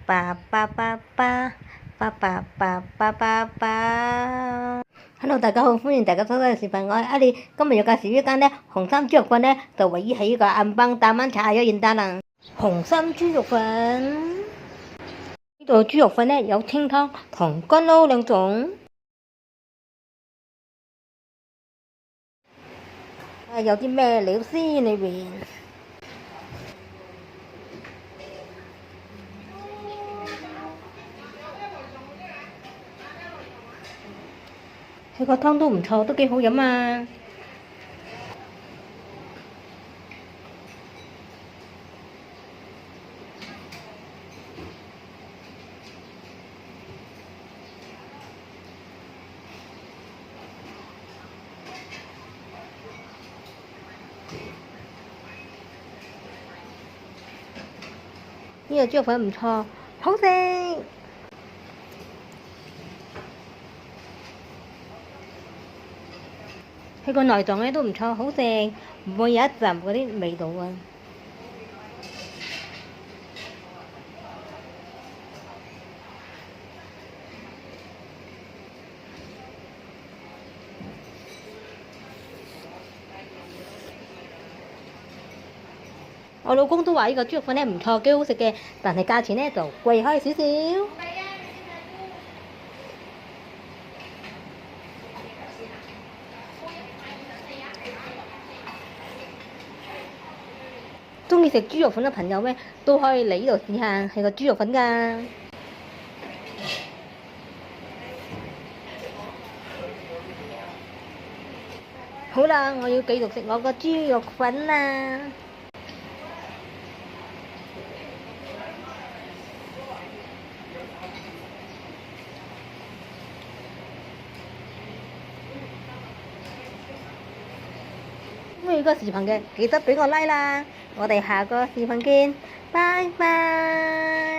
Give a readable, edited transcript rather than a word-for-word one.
吧吧吧吧吧吧吧吧吧吧。Hello，大家好，歡迎大家收睇視頻，我係阿麗。今日要介紹一間咧紅衫豬肉粉咧，就位於喺個暗幫大灣茶有現單啦。紅衫豬肉粉呢度豬肉粉咧有清湯同乾撈兩種。有啲咩料先裏邊？佢個湯都唔錯，都幾好飲啊！呢個豬肉粉唔錯，好食。佢個內臟咧都唔錯，好食，唔會有一陣嗰啲味道啊。我老公都話呢個豬肉粉咧唔錯，幾好食嘅，但係價錢咧就貴開少少。中意食豬肉粉嘅朋友咧，都可以嚟呢度試下，係個豬肉粉㗎。好啦，我要繼續食我個豬肉粉啦。中意呢個視頻嘅記得俾個 like 啦，我哋下個視頻見，拜拜。